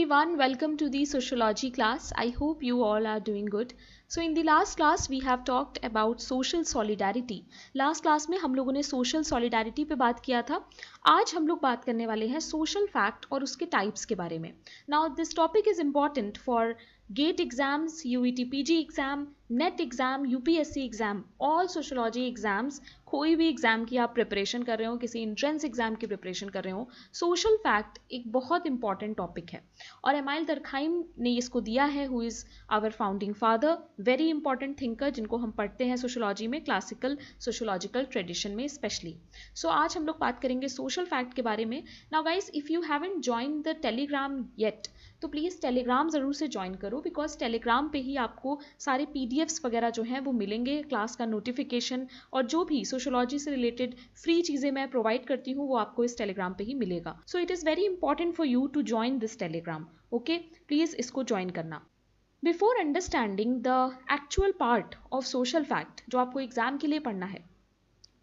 everyone, welcome to the sociology class. I hope you all are doing good. So in the last class we have talked about social solidarity. Last class में हम लोगों ने social solidarity पे बात किया था. आज हम लोग बात करने वाले हैं social fact और उसके types के बारे में. Now this topic is important for GATE exams, UET PG exam, NET exam, UPSC exam, all sociology exams. कोई भी एग्जाम की आप प्रिपरेशन कर रहे हो, किसी इंट्रेंस एग्जाम की प्रिपरेशन कर रहे हो, सोशल फैक्ट एक बहुत इंपॉर्टेंट टॉपिक है और एमाइल दरखाइम ने इसको दिया है, who is our founding father, very important thinker जिनको हम पढ़ते हैं सोशोलॉजी में, क्लासिकल सोशोलॉजिकल ट्रेडिशन में स्पेशली. सो आज हम लोग बात करेंगे सोशल फैक्ट के बारे में. Now guys, if you haven't join the Telegram yet तो प्लीज़ टेलीग्राम ज़रूर से ज्वाइन करो, बिकॉज टेलीग्राम पे ही आपको सारे PDFs वगैरह जो हैं वो मिलेंगे, क्लास का नोटिफिकेशन और जो भी सोशोलॉजी से रिलेटेड फ्री चीज़ें मैं प्रोवाइड करती हूँ वो आपको इस टेलीग्राम पे ही मिलेगा. So it is very important for you to join this Telegram. Okay, please इसको ज्वाइन करना. Before understanding the actual part of social fact जो आपको एग्जाम के लिए पढ़ना है,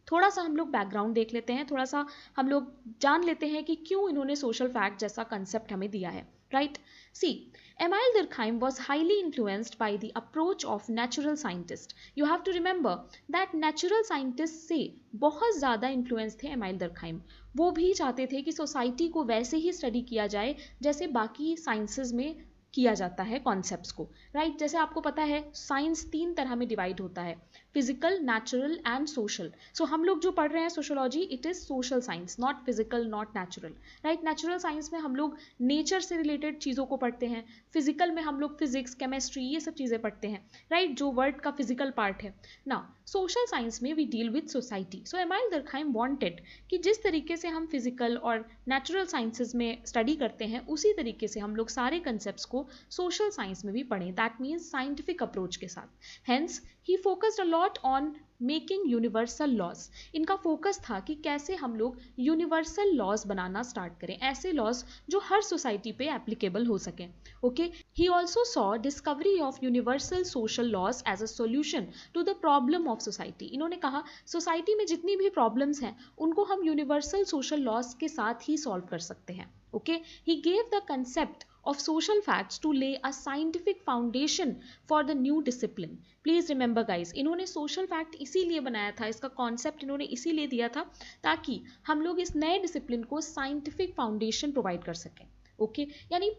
थोड़ा सा हम लोग बैकग्राउंड देख लेते हैं, थोड़ा सा हम लोग जान लेते हैं कि क्यों इन्होंने सोशल फैक्ट जैसा कंसेप्ट हमें दिया है. Right? See, Emile Durkheim was highly influenced by the approach of natural scientists. You have to remember that natural scientists से बहुत ज़्यादा इन्फ्लुएंस थे एमाइल दरखाइम. वो भी चाहते थे कि सोसाइटी को वैसे ही स्टडी किया जाए जैसे बाकी साइंसेज में किया जाता है कॉन्सेप्ट्स को. राइट? जैसे आपको पता है साइंस 3 तरह में डिवाइड होता है, फिजिकल, नेचुरल एंड सोशल. सो हम लोग जो पढ़ रहे हैं sociology, it is social science, not physical, not natural. Right? Natural science में हम लोग नेचर से रिलेटेड चीज़ों को पढ़ते हैं, फिजिकल में हम लोग फिजिक्स, केमिस्ट्री, ये सब चीज़ें पढ़ते हैं. राइट? जो वर्ड का फिजिकल पार्ट है ना. सोशल साइंस में we deal with society. So Emile Durkheim wanted कि जिस तरीके से हम फिजिकल और नेचुरल साइंसेज में स्टडी करते हैं उसी तरीके से हम लोग सारे कंसेप्ट्स को सोशल साइंस में भी पढ़ें. दैट मीन्स साइंटिफिक अप्रोच के साथ. Hence he focused a lot on making universal laws. इनका फोकस था कि कैसे हम लोग यूनिवर्सल लॉज बनाना स्टार्ट करें, ऐसे लॉज जो हर सोसाइटी पे एप्लीकेबल हो सकें. Okay, he also saw discovery of universal social laws as a solution to the problem of society. इन्होंने कहा सोसाइटी में जितनी भी प्रॉब्लम्स हैं उनको हम यूनिवर्सल सोशल लॉज के साथ ही सॉल्व कर सकते हैं. Okay, he gave the concept of social facts to lay a scientific foundation for the new discipline. Please remember guys, इन्होंने social fact इसीलिए बनाया था, इसका concept इन्होंने इसीलिए दिया था ताकि हम लोग इस नए discipline को scientific foundation provide कर सकें. Okay? यानी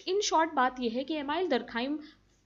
in short बात यह है कि Emile दरखाइम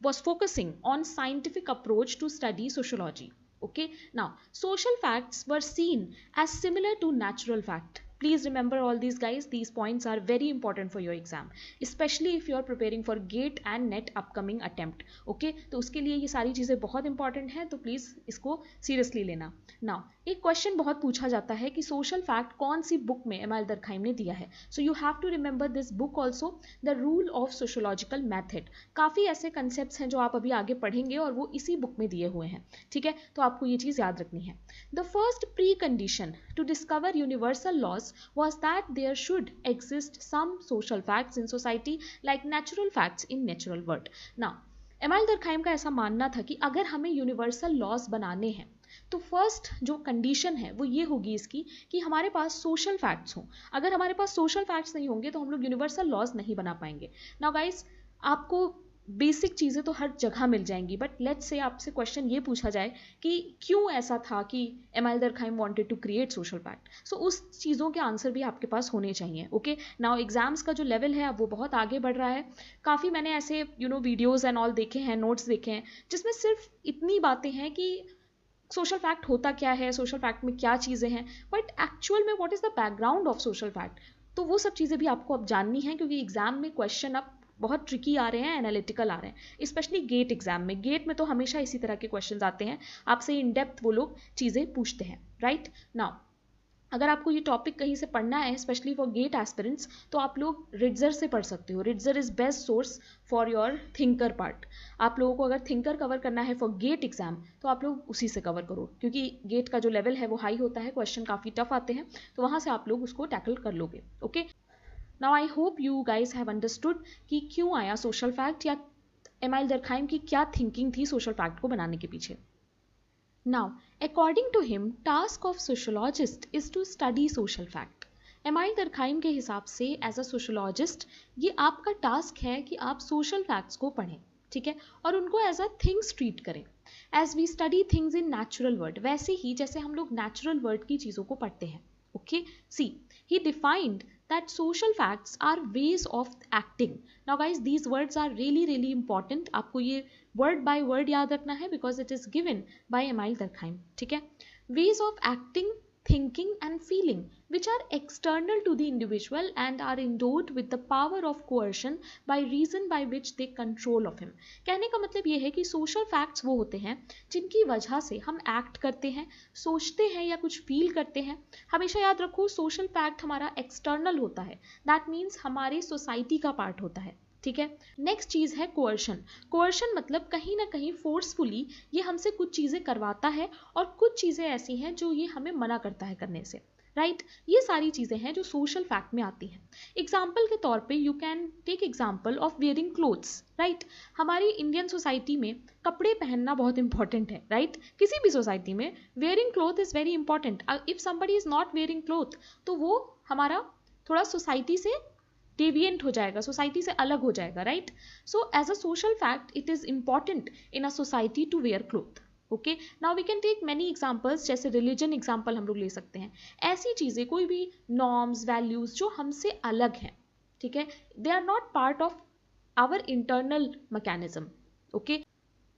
was focusing on scientific approach to study sociology. Okay? Now, social facts were seen as similar to natural fact. Please remember all these guys, these points are very important for your exam, especially if you are preparing for GATE and NET upcoming attempt. Okay, तो उसके लिए ये सारी चीज़ें बहुत important हैं, तो please इसको सीरियसली लेना. नाउ एक क्वेश्चन बहुत पूछा जाता है कि सोशल फैक्ट कौन सी बुक में एमाइल दरखाइम ने दिया है. So you have to remember this book also, the rule of sociological method. काफ़ी ऐसे कंसेप्ट हैं जो आप अभी आगे पढ़ेंगे और वो इसी बुक में दिए हुए हैं. ठीक है, तो आपको ये चीज़ याद रखनी है. The first precondition to discover universal laws was that there should exist some social facts in society like natural facts in natural world. Now, amyl दरखाइम का ऐसा मानना था कि अगर हमें यूनिवर्सल लॉज बनाने हैं तो फर्स्ट जो कंडीशन है वो ये होगी इसकी कि हमारे पास सोशल फैक्ट्स हों. अगर हमारे पास सोशल फैक्ट्स नहीं होंगे तो हम लोग यूनिवर्सल लॉज नहीं बना पाएंगे. नाउ गाइस, आपको बेसिक चीज़ें तो हर जगह मिल जाएंगी, बट लेट्स से आपसे क्वेश्चन ये पूछा जाए कि क्यों ऐसा था कि Emile Durkheim wanted to create social fact. So उस चीज़ों के आंसर भी आपके पास होने चाहिए. ओके, नाउ एग्जाम्स का जो लेवल है अब वो बहुत आगे बढ़ रहा है. काफ़ी मैंने ऐसे वीडियोज़ एंड ऑल देखे हैं, नोट्स देखे हैं जिसमें सिर्फ इतनी बातें हैं कि सोशल फैक्ट होता क्या है, सोशल फैक्ट में क्या चीज़ें हैं, बट एक्चुअल में what is the background of social fact. तो वो सब चीज़ें भी आपको अब जाननी है क्योंकि एग्जाम में क्वेश्चन अब बहुत ट्रिकी आ रहे हैं, एनालिटिकल आ रहे हैं, स्पेशली गेट एग्जाम में. गेट में तो हमेशा इसी तरह के क्वेश्चंस आते हैं, आपसे इन डेप्थ वो लोग चीज़ें पूछते हैं. राइट? नाउ अगर आपको ये टॉपिक कहीं से पढ़ना है स्पेशली फॉर गेट एस्पिरेंट्स तो आप लोग रिट्जर से पढ़ सकते हो. रिट्जर is best source for your thinker part. आप लोगों को अगर थिंकर कवर करना है फॉर गेट एग्जाम तो आप लोग उसी से कवर करो क्योंकि गेट का जो लेवल है वो हाई होता है, क्वेश्चन काफ़ी टफ आते हैं, तो वहाँ से आप लोग उसको टैकल कर लोगे. Okay, now I hope you guys have understood कि क्यों आया सोशल फैक्ट या एमाइल दरखाइम की क्या थिंकिंग थी सोशल फैक्ट को बनाने के पीछे. Now according to him, task of sociologist is to study social fact. Emile Durkheim के हिसाब से एज अ सोशोलॉजिस्ट ये आपका टास्क है कि आप सोशल फैक्ट्स को पढ़ें, ठीक है, और उनको एज अ थिंग्स ट्रीट करें। As we study things in natural world, वैसे ही जैसे हम लोग नेचुरल वर्ड की चीज़ों को पढ़ते हैं। Okay, see he defined that social facts are ways of acting. Now guys, these words are really important. आपको ये word by word याद रखना है because it is given by Emile Durkheim, ठीक है। ways of acting, thinking and feeling which are external to the individual and are endowed with the power of coercion by reason by which they control of him. कहने का मतलब ये है कि social facts वो होते हैं जिनकी वजह से हम एक्ट करते हैं, सोचते हैं या कुछ फील करते हैं। हमेशा याद रखो सोशल फैक्ट हमारा एक्सटर्नल होता है, दैट मीन्स हमारे सोसाइटी का पार्ट होता है, ठीक है। नेक्स्ट चीज है कोअर्शन। कोअर्शन मतलब कहीं ना कहीं फोर्सफुली ये हमसे कुछ चीजें करवाता है और कुछ चीजें ऐसी हैं जो ये हमें मना करता है करने से, राइट। ये सारी चीजें हैं जो सोशल फैक्ट में आती हैं। एग्जाम्पल के तौर पे you can take example of wearing clothes, right. हमारी इंडियन सोसाइटी में कपड़े पहनना बहुत इंपॉर्टेंट है, राइट। किसी भी सोसाइटी में wearing cloth is very important. If somebody is not wearing cloth तो वो हमारा थोड़ा सोसाइटी से डेविएंट हो जाएगा, सोसाइटी से अलग हो जाएगा, right. So as a social fact it is important in a society to wear cloth. Okay, now we can take many examples, जैसे रिलीजन एग्जाम्पल हम लोग ले सकते हैं। ऐसी चीजें, कोई भी नॉर्म्स, वैल्यूज जो हमसे अलग हैं, ठीक है, they are not part of our internal mechanism. Okay,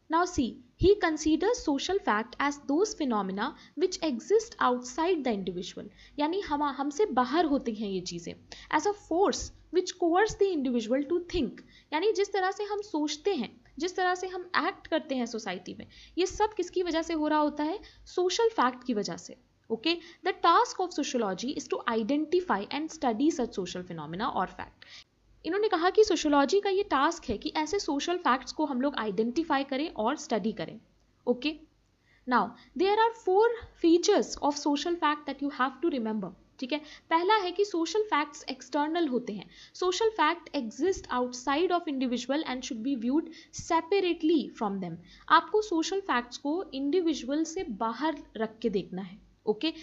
now see, he considers social fact as those phenomena which exist outside the individual, यानी हमसे बाहर होती हैं ये चीजें, as a force which coerce the individual to think, यानी जिस तरह से हम सोचते हैं, जिस तरह से हम एक्ट करते हैं सोसाइटी में, ये सब किसकी वजह से हो रहा होता है? सोशल फैक्ट की वजह से। Okay, the task of sociology is to identify and study such social phenomena और फैक्ट। इन्होंने कहा कि सोशियोलॉजी का ये टास्क है कि ऐसे सोशल फैक्ट्स को हम लोग आइडेंटिफाई करें और स्टडी करें। Okay, now there are 4 features of social fact that you have to remember, ठीक है। पहला है कि सोशल फैक्ट्स एक्सटर्नल होते हैं। Social fact exist outside of individual and should be viewed separately from them. आपको सोशल फैक्ट्स को individual से बाहर रख के देखना है। Okay,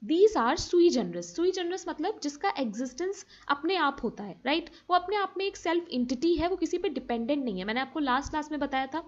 These are sui generis. Sui generis मतलब जिसका एग्जिस्टेंस अपने आप होता है, राइट। वो अपने आप में एक सेल्फ इंटिटी है, वो किसी पे डिपेंडेंट नहीं है। मैंने आपको लास्ट क्लास में बताया था,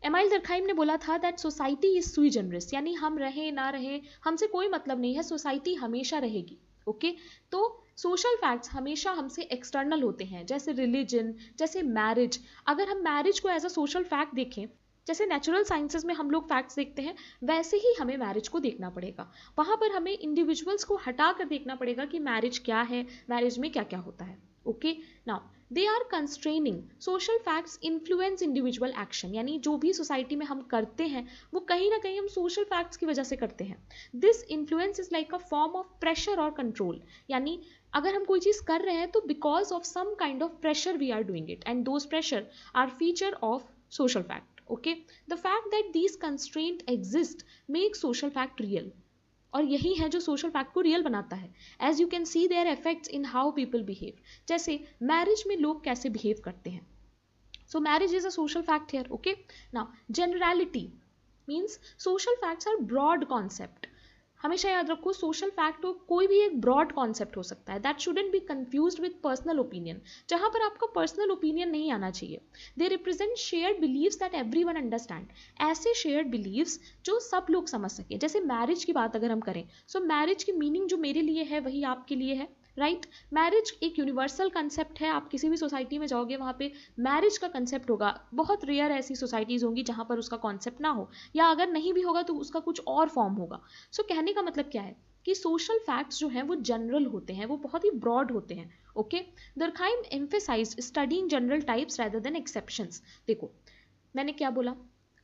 एमाइल दरखाइम ने बोला था दैट सोसाइटी इज सुई जनरस, यानी हम रहे ना रहे हमसे कोई मतलब नहीं है, सोसाइटी हमेशा रहेगी। ओके, तो सोशल फैक्ट्स हमेशा हमसे एक्सटर्नल होते हैं, जैसे रिलीजन, जैसे मैरिज। अगर हम मैरिज को एज अ सोशल फैक्ट देखें, जैसे नेचुरल साइंसेज में हम लोग फैक्ट्स देखते हैं, वैसे ही हमें मैरिज को देखना पड़ेगा। वहाँ पर हमें इंडिविजुअल्स को हटा कर देखना पड़ेगा कि मैरिज क्या है, मैरिज में क्या क्या होता है। Okay, now they are constraining. Social facts influence individual action, यानी जो भी सोसाइटी में हम करते हैं वो कहीं ना कहीं हम सोशल फैक्ट्स की वजह से करते हैं। This influence is like a form of pressure और कंट्रोल, यानी अगर हम कोई चीज़ कर रहे हैं तो because of some kind of pressure we are doing it, and those pressure are feature of social fact. Okay, the fact that these constraints exist makes social fact real, और यही है जो सोशल फैक्ट को real बनाता है। As you can see their effects in how people behave, जैसे marriage में लोग कैसे बिहेव करते हैं। So marriage is a social fact here. Okay, now generality means social facts are broad concept. हमेशा याद रखो सोशल फैक्ट कोई भी एक ब्रॉड कॉन्सेप्ट हो सकता है, that shouldn't be confused with personal opinion, जहां पर आपका पर्सनल ओपिनियन नहीं आना चाहिए। They represent shared believes that everyone understand, ऐसे शेयर्ड बिलीव्स जो सब लोग समझ सके। जैसे मैरिज की बात अगर हम करें, सो मैरिज की मीनिंग जो मेरे लिए है वही आपके लिए है, राइट। मैरिज एक यूनिवर्सल कंसेप्ट है, आप किसी भी सोसाइटी में जाओगे वहाँ पे मैरिज का कंसेप्ट होगा। बहुत रेयर ऐसी सोसाइटीज़ होंगी जहाँ पर उसका कॉन्सेप्ट ना हो, या अगर नहीं भी होगा तो उसका कुछ और फॉर्म होगा। सो कहने का मतलब क्या है कि सोशल फैक्ट्स जो हैं वो जनरल होते हैं, वो बहुत ही ब्रॉड होते हैं। Okay, दुर्खाइम emphasised studying general types rather than exceptions. देखो मैंने क्या बोला,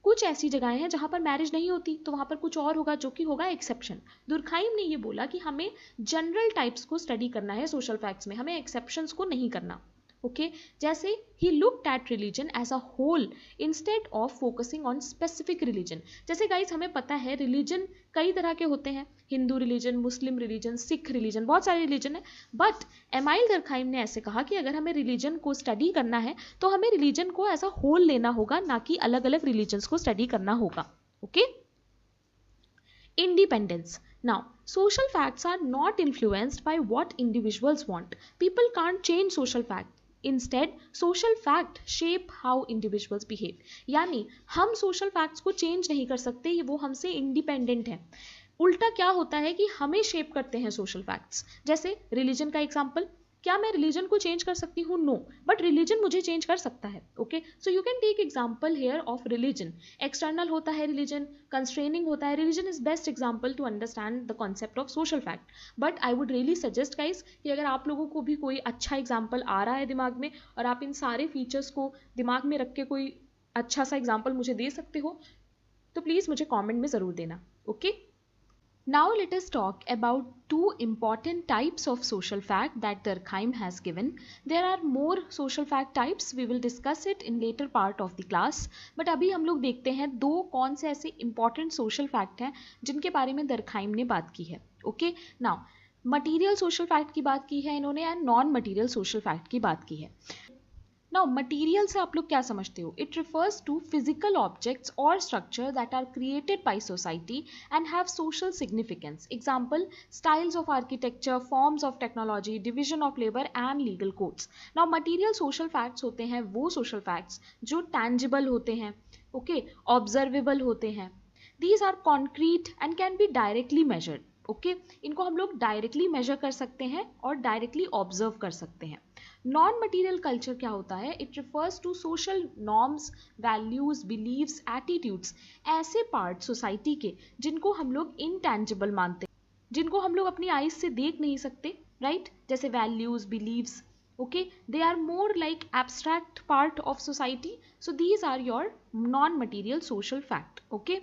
कुछ ऐसी जगहें हैं जहां पर मैरिज नहीं होती तो वहां पर कुछ और होगा जो कि होगा एक्सेप्शन। दुर्खाइम ने ये बोला कि हमें जनरल टाइप्स को स्टडी करना है सोशल फैक्ट्स में, हमें एक्सेप्शंस को नहीं करना। ओके, जैसे he looked at religion as a whole instead of focusing on specific religion. जैसे गाइज हमें पता है रिलीजन कई तरह के होते हैं, Hindu religion, Muslim religion, Sikh religion, बहुत सारे रिलीजन है। बट एमाइल दरखाइम ने ऐसे कहा कि अगर हमें रिलीजन को स्टडी करना है तो हमें रिलीजन को एज अ होल लेना होगा, ना कि अलग अलग रिलीजन्स को स्टडी करना होगा। Okay, Independence. Now, social facts are not influenced by what individuals want. People can't change social facts. Instead, social fact shape how individuals behave. यानी हम social facts को change नहीं कर सकते, वो हमसे independent है. उल्टा क्या होता है कि हमें shape करते हैं social facts. जैसे religion का example, क्या मैं रिलीजन को चेंज कर सकती हूँ? नो, बट रिलीजन मुझे चेंज कर सकता है. Okay, so you can take example here of religion. External होता है रिलीजन, कंस्ट्रेनिंग होता है. Religion is best example to understand the concept of social fact. But I would really suggest guys कि अगर आप लोगों को भी कोई अच्छा एग्जाम्पल आ रहा है दिमाग में और आप इन सारे फीचर्स को दिमाग में रख के कोई अच्छा सा एग्जाम्पल मुझे दे सकते हो तो प्लीज़ मुझे कॉमेंट में ज़रूर देना. Okay, now let us talk about two important types of social fact that Durkheim has given. There are more social fact types. We will discuss it in later part of the class. But अभी हम लोग देखते हैं दो कौन से ऐसे important social fact हैं जिनके बारे में Durkheim ने बात की है. Okay, now material social fact की बात की है इन्होंने and non material social fact की बात की है. Now, material से आप लोग क्या समझते हो? It refers to physical objects or structure that are created by society and have social significance. Example, styles of architecture, forms of technology, division of labor and legal codes. Now, material social facts होते हैं वो social facts जो tangible होते हैं, okay, observable होते हैं. These are concrete and can be directly measured. Okay, इनको हम लोग डायरेक्टली मेजर कर सकते हैं और डायरेक्टली ऑब्जर्व कर सकते हैं. नॉन मटीरियल कल्चर क्या होता है? It refers to social norms, values, believes, attitudes, ऐसे पार्ट सोसाइटी के जिनको हम लोग इनटैंजिबल मानते हैं, जिनको हम लोग अपनी आईज से देख नहीं सकते, राइट? जैसे values, believes. Okay, they are more like abstract part of society. So these are your non-material social fact. Okay,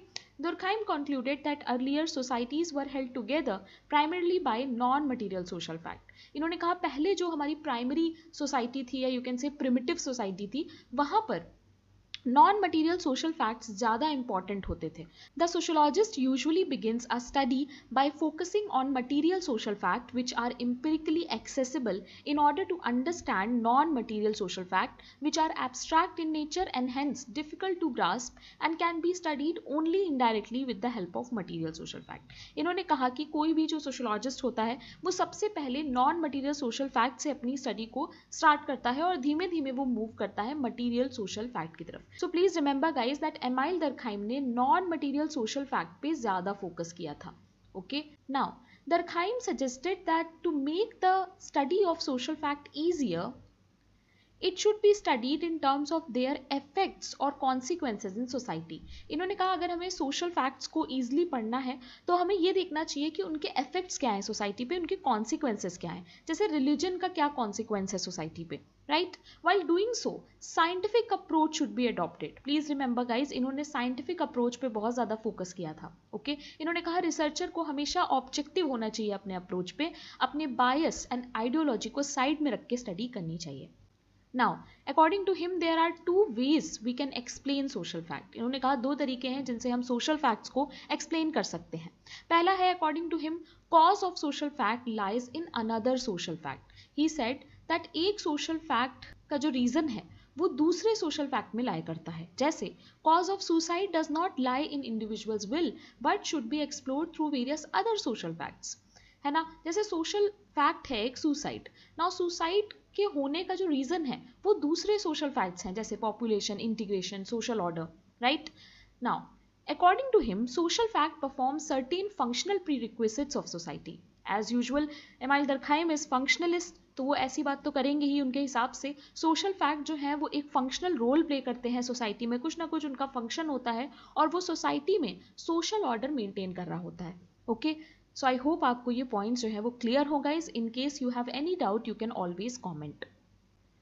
Durkheim concluded that earlier societies were held together primarily by non-material social fact. इन्होंने कहा पहले जो हमारी primary society थी या you can say primitive society थी वहां पर नॉन मटीरियल सोशल फैक्ट्स ज़्यादा इंपॉर्टेंट होते थे. The sociologist usually begins a study by focusing on material social fact which are empirically accessible in order to understand non material social fact which are abstract in nature and hence difficult to grasp and can be studied only indirectly with the help of material social fact. इन्होंने कहा कि कोई भी जो sociologist होता है वो सबसे पहले नॉन मटीरियल सोशल फैक्ट से अपनी स्टडी को स्टार्ट करता है और धीमे धीमे वो मूव करता है मटीरियल सोशल फैक्ट की तरफ. So please remember guys that Emile Durkheim ने non-material social fact पे ज़्यादा फोकस किया था. Okay, now Durkheim suggested that to make the study of social fact easier, it should be studied in terms of their effects or consequences in society. इन्होंने कहा अगर हमें social facts को easily पढ़ना है तो हमें ये देखना चाहिए कि उनके effects क्या हैं society पे, उनके consequences क्या हैं. जैसे religion का क्या consequence है society पे, right? While doing so, scientific approach should be adopted. Please remember guys, इन्होंने scientific approach पे बहुत ज़्यादा focus किया था. Okay? इन्होंने कहा researcher को हमेशा objective होना चाहिए अपने approach पे, अपने bias and ideology को side में रख के study करनी चाहिए. Now, according to him, there are two ways we can explain social fact. इन्होंने कहा दो तरीके हैं जिनसे हम social facts को explain कर सकते हैं. पहला है according to him, cause of social fact lies in another social fact. He said that एक social fact का जो reason है वो दूसरे social fact में lie करता है. जैसे cause of suicide does not lie in individual's will but should be explored through various other social facts. है ना? जैसे सोशल फैक्ट है एक सुसाइड. नाउ सुसाइड के होने का जो रीजन है वो दूसरे सोशल फैक्ट्स हैं जैसे population, integration, social order, right? Now according to him social fact perform certain functional prerequisites of society. As usual Emile Durkheim is functionalist, तो वो ऐसी बात तो करेंगे ही. उनके हिसाब से सोशल फैक्ट जो है वो एक फंक्शनल रोल प्ले करते हैं सोसाइटी में, कुछ ना कुछ उनका फंक्शन होता है और वो सोसाइटी में सोशल ऑर्डर मेंटेन कर रहा होता है. ओके, सो आई होप आपको ये पॉइंट्स जो है वो क्लियर हो guys. In case you have any doubt you can always comment.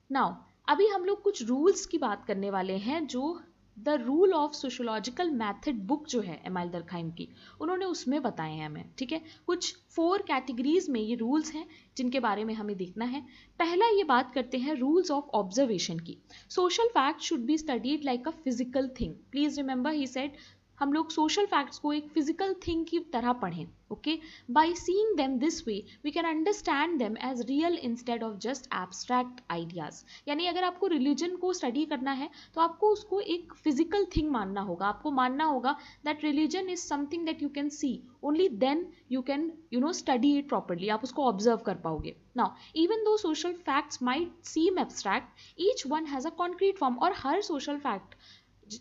Now अभी हम लोग कुछ रूल्स की बात करने वाले हैं जो the rule of sociological method book जो है एमाइल दरखाइम की, उन्होंने उसमें बताए हैं हमें. ठीक है, कुछ 4 कैटेगरीज में ये रूल्स हैं जिनके बारे में हमें देखना है. पहला ये बात करते हैं रूल्स ऑफ ऑब्जर्वेशन की. Social fact should be studied like a physical thing. Please remember he said हम लोग सोशल फैक्ट्स को एक फिजिकल थिंग की तरह पढ़ें. Okay, by seeing them this way we can understand them as real instead of just abstract ideas. यानी अगर आपको रिलीजन को स्टडी करना है तो आपको उसको एक फिजिकल थिंग मानना होगा. आपको मानना होगा that religion is something that you can see, only then you can study it properly. आप उसको ऑब्जर्व कर पाओगे. Now even though social facts might seem abstract, each one has a concrete form. और हर सोशल फैक्ट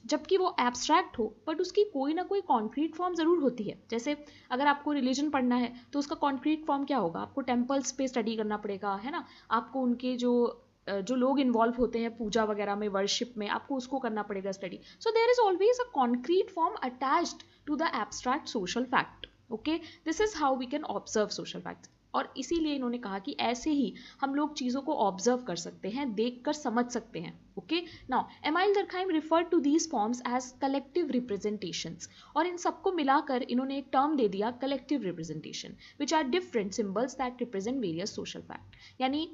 जबकि वो abstract हो but उसकी कोई ना कोई कॉन्क्रीट फॉर्म ज़रूर होती है. जैसे अगर आपको रिलीजन पढ़ना है तो उसका कॉन्क्रीट फॉर्म क्या होगा? आपको टेम्पल्स पे स्टडी करना पड़ेगा, है ना. आपको उनके जो लोग इन्वॉल्व होते हैं पूजा वगैरह में, वर्शिप में, आपको उसको करना पड़ेगा study. So there is always a concrete form attached to the abstract social fact. Okay, this is how we can observe social facts. और इसीलिए इन्होंने कहा कि ऐसे ही हम लोग चीज़ों को ऑब्जर्व कर सकते हैं, देख कर समझ सकते हैं. Okay, now Emile Durkheim refer to these forms as collective representations. और इन सबको मिलाकर इन्होंने एक टर्म दे दिया collective representation, which are different symbols that represent various social fact. यानी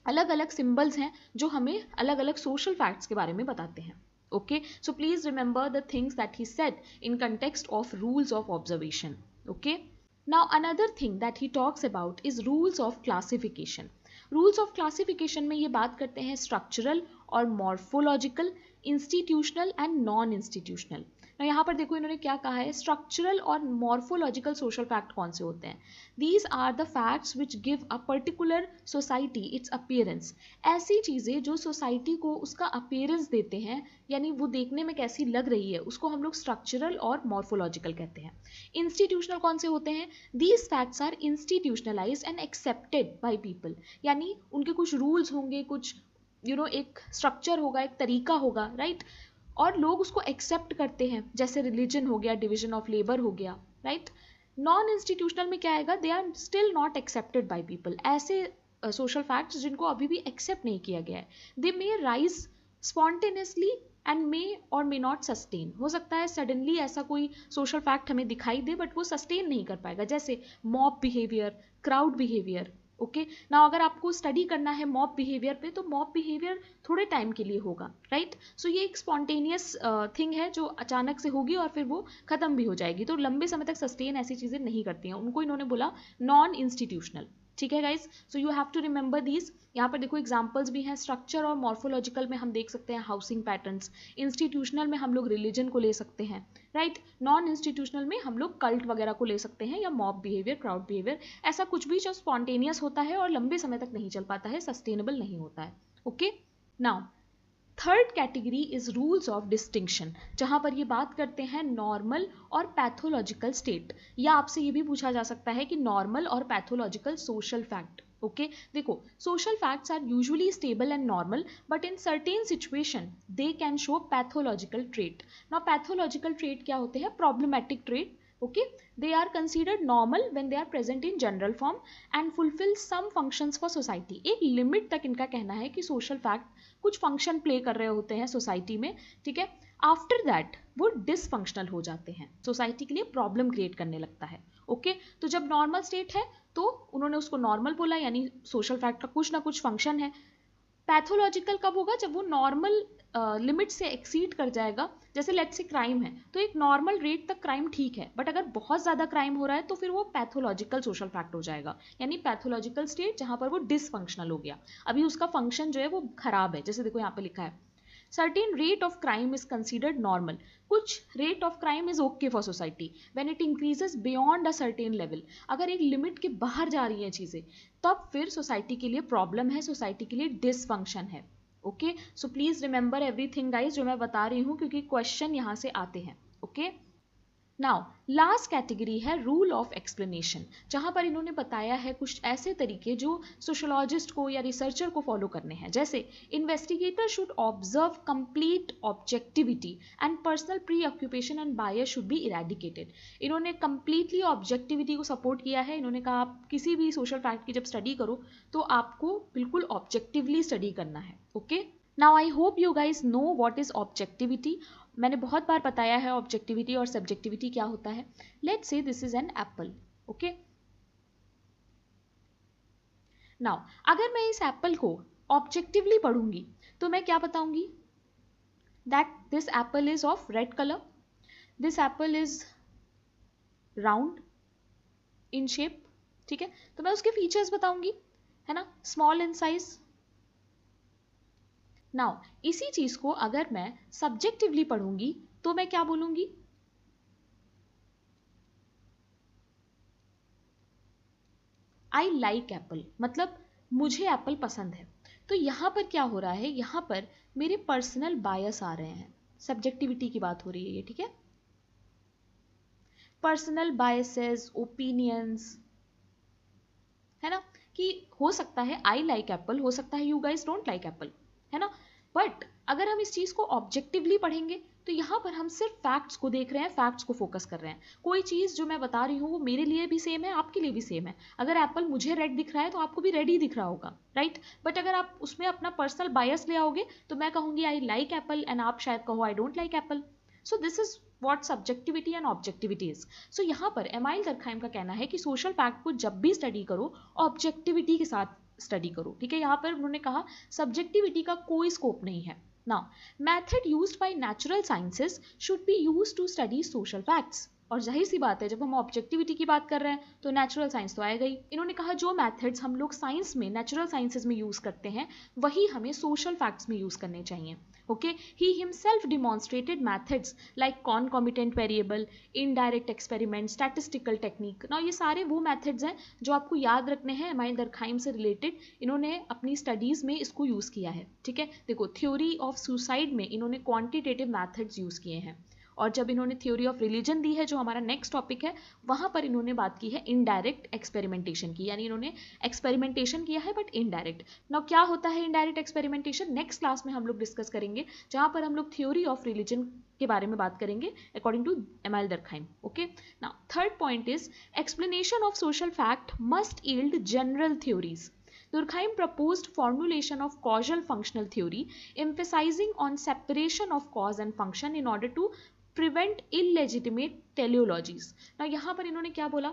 अलग अलग सिम्बल्स हैं जो हमें अलग अलग सोशल फैक्ट्स के बारे में बताते हैं. Okay, so please remember the things that he said in context of rules of observation. Okay, now another thing that he talks about is rules of classification. Rules of classification में ये बात करते हैं स्ट्रक्चरल और morphological, institutional and non institutional. यहाँ पर देखो इन्होंने क्या कहा है, स्ट्रक्चरल और मॉर्फोलॉजिकल सोशल फैक्ट कौन से होते हैं? These are the facts which give a particular society its appearance. ऐसी चीज़ें जो सोसाइटी को उसका अपीयरेंस देते हैं, यानी वो देखने में कैसी लग रही है, उसको हम लोग स्ट्रक्चरल और मॉर्फोलॉजिकल कहते हैं. इंस्टीट्यूशनल कौन से होते हैं? These facts are institutionalize and accepted by people. यानी उनके कुछ रूल्स होंगे, कुछ एक स्ट्रक्चर होगा, एक तरीका होगा, राइट, और लोग उसको एक्सेप्ट करते हैं. जैसे रिलीजन हो गया, डिवीजन ऑफ लेबर हो गया, राइट. नॉन इंस्टीट्यूशनल में क्या आएगा? They are still not accepted by people. ऐसे सोशल फैक्ट्स जिनको अभी भी एक्सेप्ट नहीं किया गया है. They may rise spontaneously and may और मे नॉट सस्टेन. हो सकता है सडनली ऐसा कोई सोशल फैक्ट हमें दिखाई दे बट वो सस्टेन नहीं कर पाएगा. जैसे mob behaviour, crowd behaviour. Okay, ना अगर आपको स्टडी करना है मॉब बिहेवियर पे तो मॉब बिहेवियर थोड़े टाइम के लिए होगा, राइट. सो ये एक स्पॉन्टेनियस थिंग है जो अचानक से होगी और फिर वो खत्म भी हो जाएगी. तो लंबे समय तक सस्टेन ऐसी चीज़ें नहीं करती हैं. उनको इन्होंने बोला नॉन इंस्टीट्यूशनल. ठीक है guys, so you have to remember these. यहाँ पर देखो एग्जाम्पल्स भी हैं. स्ट्रक्चर और मॉर्फोलॉजिकल में हम देख सकते हैं हाउसिंग पैटर्न्स. इंस्टीट्यूशनल में हम लोग रिलीजन को ले सकते हैं, राइट. नॉन इंस्टीट्यूशनल में हम लोग कल्ट वगैरह को ले सकते हैं, या मॉब बिहेवियर, क्राउड बिहेवियर, ऐसा कुछ भी जो स्पॉन्टेनियस होता है और लंबे समय तक नहीं चल पाता है, सस्टेनेबल नहीं होता है. Okay, now third category is rules of distinction, जहां पर ये बात करते हैं नॉर्मल और पैथोलॉजिकल स्टेट. या आपसे ये भी पूछा जा सकता है कि नॉर्मल और पैथोलॉजिकल सोशल फैक्ट. ओके, देखो social facts are usually stable and normal but in certain situation they can show pathological trait. Now pathological trait क्या होते हैं? Problematic trait. Okay, they are considered normal when they are present in general form and fulfill some functions for society. एक limit तक इनका कहना है कि social fact कुछ फंक्शन प्ले कर रहे होते हैं सोसाइटी में, ठीक है. आफ्टर दैट वो डिसफंक्शनल हो जाते हैं, सोसाइटी के लिए प्रॉब्लम क्रिएट करने लगता है. ओके, तो जब नॉर्मल स्टेट है तो उन्होंने उसको नॉर्मल बोला, यानी सोशल फैक्ट का कुछ ना कुछ फंक्शन है. पैथोलॉजिकल कब होगा? जब वो नॉर्मल लिमिट से एक्सीड कर जाएगा. जैसे लेट्स से क्राइम है तो एक नॉर्मल रेट तक क्राइम ठीक है, बट अगर बहुत ज़्यादा क्राइम हो रहा है तो फिर वो पैथोलॉजिकल सोशल फैक्ट हो जाएगा, यानी पैथोलॉजिकल स्टेट जहाँ पर वो डिसफंक्शनल हो गया. अभी उसका फंक्शन जो है वो खराब है. जैसे देखो यहाँ पे लिखा है certain rate of crime is considered normal. कुछ rate of crime is okay for society when it increases beyond a certain level. अगर एक लिमिट के बाहर जा रही हैं चीज़ें तब फिर सोसाइटी के लिए प्रॉब्लम है, सोसाइटी के लिए डिसफंक्शन है. Okay, so please remember everything guys जो मैं बता रही हूँ, क्योंकि क्वेश्चन यहाँ से आते हैं. ओके, नाउ लास्ट कैटेगरी है रूल ऑफ एक्सप्लेनेशन, जहाँ पर इन्होंने बताया है कुछ ऐसे तरीके जो सोशोलॉजिस्ट को या रिसर्चर को फॉलो करने हैं. जैसे investigator should observe complete objectivity and personal pre occupation and bias should be eradicated. इन्होंने कंप्लीटली ऑब्जेक्टिविटी को सपोर्ट किया है. इन्होंने कहा आप किसी भी सोशल फैक्ट की जब स्टडी करो तो आपको बिल्कुल ऑब्जेक्टिवली स्टडी करना है. Okay, now I hope you guys know what is objectivity. मैंने बहुत बार बताया है ऑब्जेक्टिविटी और सब्जेक्टिविटी क्या होता है. Let's say this is an apple. Okay, now अगर मैं इस एप्पल को ऑब्जेक्टिवली पढ़ूंगी तो मैं क्या बताऊंगी? That this Apple is of red colour. This Apple is round in shape, ठीक है, तो मैं उसके फीचर्स बताऊंगी, है ना, स्मॉल इन साइज। नाउ इसी चीज को अगर मैं सब्जेक्टिवली पढ़ूंगी तो मैं क्या बोलूंगी, आई लाइक एप्पल, मतलब मुझे एप्पल पसंद है। तो यहां पर क्या हो रहा है, यहां पर मेरे पर्सनल बायस आ रहे हैं, सब्जेक्टिविटी की बात हो रही है ये, ठीक है, पर्सनल बायसेस, ओपिनियंस, है ना, कि हो सकता है आई लाइक एप्पल, हो सकता है you guys don't like Apple, है ना, बट अगर हम इस चीज को ऑब्जेक्टिवली पढ़ेंगे तो यहाँ पर हम सिर्फ फैक्ट्स को देख रहे हैं, फैक्ट्स को फोकस कर रहे हैं। कोई चीज जो मैं बता रही हूँ वो मेरे लिए भी सेम है, आपके लिए भी सेम है। अगर एप्पल मुझे रेड दिख रहा है तो आपको भी रेड ही दिख रहा होगा, राइट। बट अगर आप उसमें अपना पर्सनल बायस ले आओगे तो मैं कहूंगी आई लाइक एप्पल एंड आप शायद कहो I don't like apple. So this is what subjectivity and objectivity is. So यहाँ पर एमाइल दरखाइम का कहना है कि सोशल फैक्ट को जब भी स्टडी करो ऑब्जेक्टिविटी के साथ स्टडी करो, ठीक है। यहाँ पर उन्होंने कहा सब्जेक्टिविटी का कोई स्कोप नहीं है। Now, method used by natural sciences should be used to study social facts. और जाहिर सी बात है जब हम ऑब्जेक्टिविटी की बात कर रहे हैं तो नेचुरल साइंस तो आएगा ही। इन्होंने कहा जो मेथड्स हम लोग साइंस में, नेचुरल साइंसेज में यूज करते हैं वही हमें सोशल फैक्ट्स में यूज करने चाहिए। Okay, he himself demonstrated methods like concomitant variable, indirect experiment, statistical technique. ना ये सारे वो मेथड्स हैं जो आपको याद रखने हैं, एमाइल दरखाइम से रिलेटेड इन्होंने अपनी स्टडीज में इसको यूज किया है, ठीक है। देखो थ्योरी ऑफ सुसाइड में इन्होंने क्वांटिटेटिव मेथड्स यूज किए हैं, और जब इन्होंने थ्योरी ऑफ रिलीजन दी है जो हमारा नेक्स्ट टॉपिक है वहां पर इन्होंने बात की है इनडायरेक्ट एक्सपेरिमेंटेशन की, यानी इन्होंने एक्सपेरिमेंटेशन किया है बट इनडायरेक्ट। नाउ क्या होता है इनडायरेक्ट एक्सपेरिमेंटेशन, नेक्स्ट क्लास में हम लोग डिस्कस करेंगे जहां पर हम लोग थ्योरी ऑफ रिलीजन के बारे में बात करेंगे according to Emile Durkheim. Okay, now third point is explanation of social fact must yield general theories. Durkheim proposed formulation of causal functional theory, emphasizing on separation of cause and function in order to prevent illegitimate teleologies. Now यहाँ पर इन्होंने क्या बोला,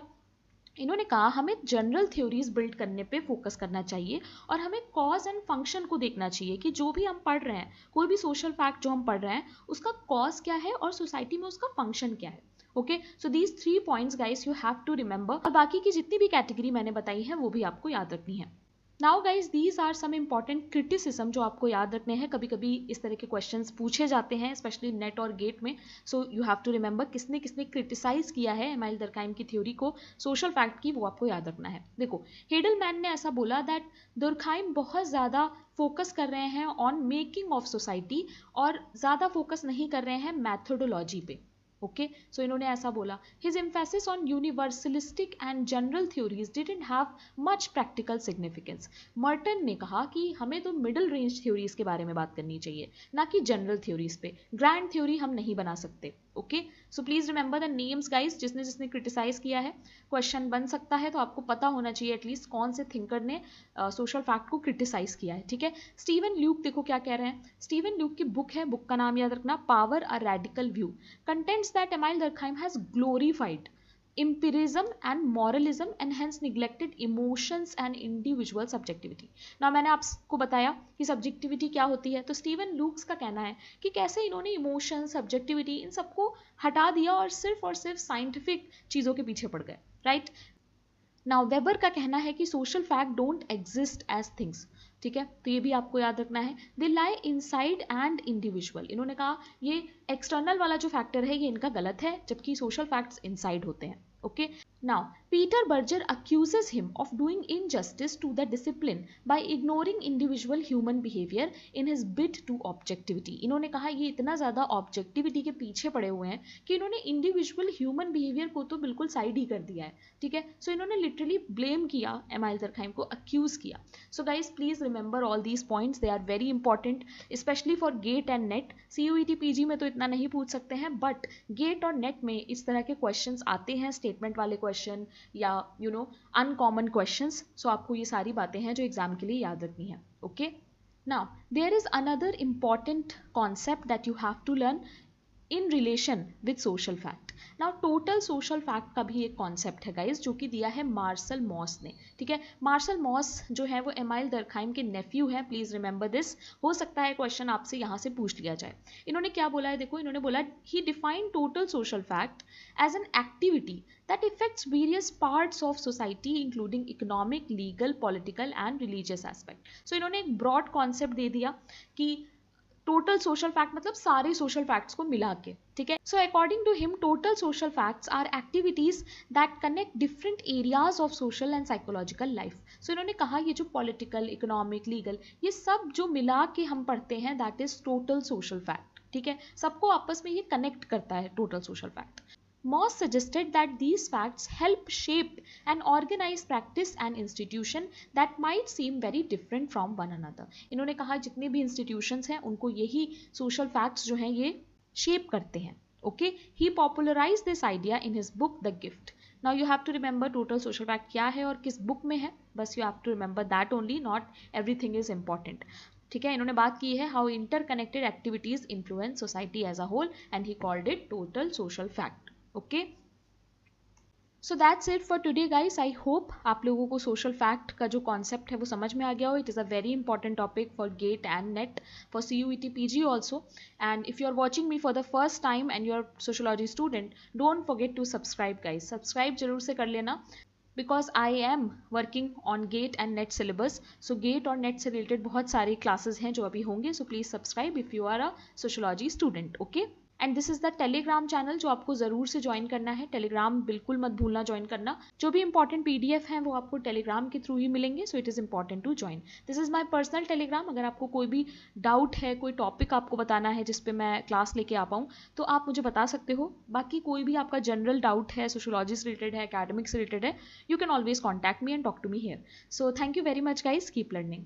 इन्होंने कहा हमें general theories build करने पे फोकस करना चाहिए और हमें कॉज एंड फंक्शन को देखना चाहिए कि जो भी हम पढ़ रहे हैं, कोई भी सोशल फैक्ट जो हम पढ़ रहे हैं उसका कॉज क्या है और सोसाइटी में उसका फंक्शन क्या है। Okay, so these 3 points guys you have to remember, और बाकी की जितनी भी कैटेगरी मैंने बताई है वो भी आपको याद रखनी है। Now guys these are some important criticism जो आपको याद रखने हैं, कभी कभी इस तरह के क्वेश्चंस पूछे जाते हैं स्पेशली नेट और गेट में। So you have to remember किसने किसने क्रिटिसाइज किया है एमाइल दरखाइम की थ्योरी को सोशल फैक्ट की, वो आपको याद रखना है। देखो हेडलमैन ने ऐसा बोला दैट दुरखाइम बहुत ज़्यादा फोकस कर रहे हैं ऑन मेकिंग ऑफ सोसाइटी और ज़्यादा फोकस नहीं कर रहे हैं मैथोडोलॉजी पे। ओके, सो इन्होंने ऐसा बोला his emphasis on universalistic and general theories didn't have much practical significance. Merton ने कहा कि हमें तो मिडिल रेंज थ्योरीज के बारे में बात करनी चाहिए, ना कि जनरल थ्योरीज पे। ग्रैंड थ्योरी हम नहीं बना सकते। Okay, so please remember the names guys, जिसने जिसने क्रिटिसाइज किया है। क्वेश्चन बन सकता है तो आपको पता होना चाहिए एटलीस्ट कौन से थिंकर ने सोशल फैक्ट को क्रिटिसाइज किया है, ठीक है। स्टीवन ल्यूक देखो क्या कह रहे हैं, स्टीवन ल्यूक की बुक है, बुक का नाम याद रखना, power a radical view, contents that amyl दरखाइम has glorified empirism and moralism and hence neglected emotions and individual subjectivity। ना मैंने आपको बताया कि सब्जेक्टिविटी क्या होती है, तो स्टीवन लूक्स का कहना है कि कैसे इन्होंने इमोशन, सब्जेक्टिविटी इन सबको हटा दिया और सिर्फ साइंटिफिक चीज़ों के पीछे पड़ गए, राइट। नाउ वेबर का कहना है कि social fact don't exist as things, ठीक है, तो ये भी आपको याद रखना है। They lie inside and individual, इन्होंने कहा ये एक्सटर्नल वाला जो फैक्टर है ये इनका गलत है, जबकि सोशल फैक्ट्स इनसाइड होते हैं। Okay, now Peter Berger accuses him of doing injustice to the discipline by ignoring individual human behavior in his bid to objectivity। इन्होंने कहा ये इतना ज़्यादा ऑब्जेक्टिविटी के पीछे पड़े हुए हैं कि इन्होंने इंडिविजुअल ह्यूमन बिहेवियर को तो बिल्कुल साइड ही कर दिया है, ठीक है। सो इन्होंने लिटरली ब्लेम किया एमाइल दरखाइम को, अक्यूज किया। So guys please remember all these points, they are very important specially for GATE and NET. CUET PG में तो इतना नहीं पूछ सकते हैं, बट गेट और नेट में इस तरह के क्वेश्चंस आते हैं, स्टेटमेंट वाले क्वेश्चन या अनकॉमन क्वेश्चंस। सो आपको ये सारी बातें हैं जो एग्जाम के लिए याद रखनी है। Okay, now there is another important concept that you have to learn in relation with social fact, now total social fact का भी एक कॉन्सेप्ट है गाइज, जो कि दिया है मार्शल मॉस ने, ठीक है। मार्शल मॉस जो है वो एमाइल दरखाइम के नेफ्यू हैं, प्लीज रिमेंबर दिस। हो सकता है क्वेश्चन आपसे यहाँ से पूछ लिया जाए। इन्होंने क्या बोला है, देखो इन्होंने बोला he define total social fact as an activity that affects various parts of society including economic, legal, political and religious aspect. So इन्होंने एक broad concept दे दिया कि टोटल सोशल फैक्ट मतलब सारे सोशल फैक्ट्स को मिला के, ठीक है। So according to him total social facts are activities that connect different areas of social and psychological life. So इन्होंने कहा ये जो पॉलिटिकल, इकोनॉमिक, लीगल, ये सब जो मिला के हम पढ़ते हैं that is total social fact, ठीक है। सबको आपस में ये कनेक्ट करता है total social fact. Moss suggested that these facts help shape and organize practice and institution that might seem very different from one another. इन्होंने कहा जितने भी institutions हैं उनको यही social facts जो हैं ये shape करते हैं, okay? He popularized this idea in his book The Gift. Now you have to remember total social fact क्या है और किस book में है, बस you have to remember that only, not everything is important. ठीक है, इन्होंने बात की है how interconnected activities influence society as a whole and he called it total social fact. Okay, so that's it for today guys. I hope आप लोगों को social fact का जो कॉन्सेप्ट है वो समझ में आ गया हो। It is a very important topic for GATE and NET, for CUET PG also. And if you are watching me for the first time and you are sociology student, don't forget to subscribe guys, subscribe जरूर से कर लेना because I am working on GATE and NET syllabus. So GATE और NET से related बहुत सारी classes हैं जो अभी होंगे, so please subscribe if you are a sociology student, okay. And this is the Telegram channel जो आपको जरूर से ज्वाइन करना है। टेलीग्राम बिल्कुल मत भूलना ज्वाइन करना। जो भी इंपॉर्टेंट PDF हैं वो आपको टेलीग्राम के थ्रू ही मिलेंगे, so it is important to join. This is my personal Telegram. अगर आपको कोई भी डाउट है, कोई टॉपिक आपको बताना है जिस पे मैं क्लास लेके आ पाऊँ, तो आप मुझे बता सकते हो। बाकी कोई भी आपका जनरल डाउट है, सोशोलॉजी से रिलेटेड है, एकेडमिक से रिलेटेड है, you can always contact me and talk to me here. So thank you very much guys, keep learning.